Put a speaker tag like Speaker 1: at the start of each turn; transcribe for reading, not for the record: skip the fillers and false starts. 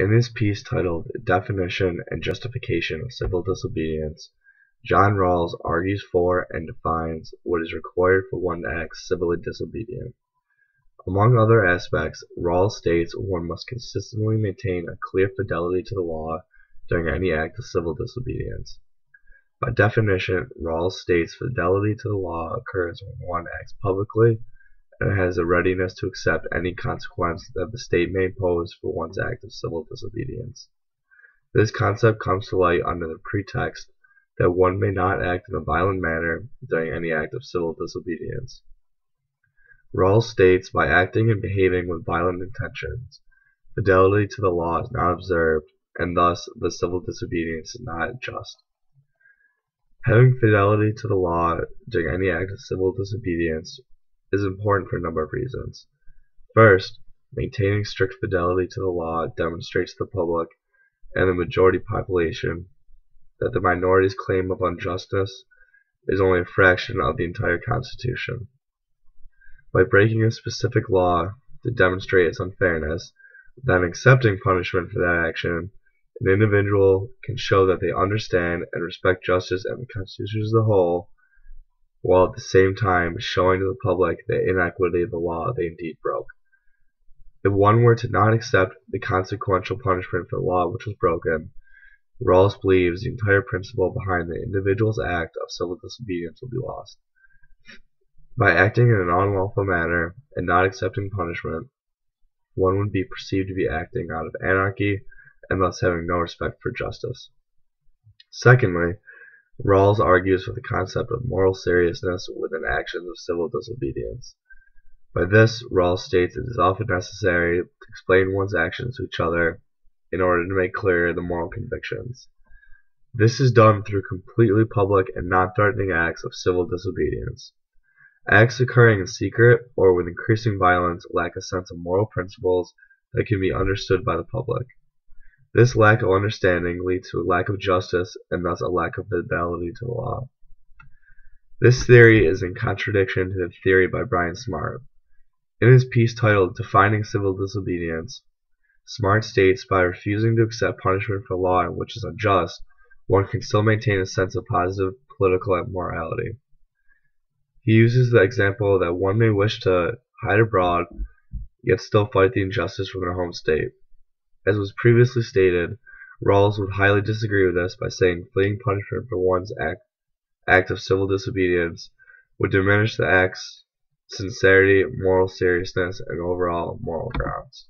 Speaker 1: In his piece titled "Definition and Justification of Civil Disobedience", John Rawls argues for and defines what is required for one to act civilly disobedient. Among other aspects, Rawls states one must consistently maintain a clear fidelity to the law during any act of civil disobedience. By definition, Rawls states fidelity to the law occurs when one acts publicly and has a readiness to accept any consequence that the state may impose for one's act of civil disobedience. This concept comes to light under the pretext that one may not act in a violent manner during any act of civil disobedience. Rawls states by acting and behaving with violent intentions, fidelity to the law is not observed, and thus the civil disobedience is not just. Having fidelity to the law during any act of civil disobedience is important for a number of reasons. First, maintaining strict fidelity to the law demonstrates to the public and the majority population that the minority's claim of injustice is only a fraction of the entire Constitution. By breaking a specific law to demonstrate its unfairness, then accepting punishment for that action, an individual can show that they understand and respect justice and the Constitution as a whole, while at the same time showing to the public the inequity of the law they indeed broke. If one were to not accept the consequential punishment for the law which was broken, Rawls believes the entire principle behind the individual's act of civil disobedience will be lost. By acting in an unlawful manner and not accepting punishment, one would be perceived to be acting out of anarchy and thus having no respect for justice. Secondly, Rawls argues for the concept of moral seriousness within actions of civil disobedience. By this, Rawls states it is often necessary to explain one's actions to each other in order to make clear the moral convictions. This is done through completely public and non-threatening acts of civil disobedience. Acts occurring in secret or with increasing violence lack a sense of moral principles that can be understood by the public. This lack of understanding leads to a lack of justice and thus a lack of fidelity to the law. This theory is in contradiction to the theory by Brian Smart. In his piece titled Defining Civil Disobedience, Smart states by refusing to accept punishment for a law which is unjust, one can still maintain a sense of positive political morality. He uses the example that one may wish to hide abroad, yet still fight the injustice from their home state. As was previously stated, Rawls would highly disagree with this by saying fleeing punishment for one's act of civil disobedience would diminish the act's sincerity, moral seriousness, and overall moral grounds.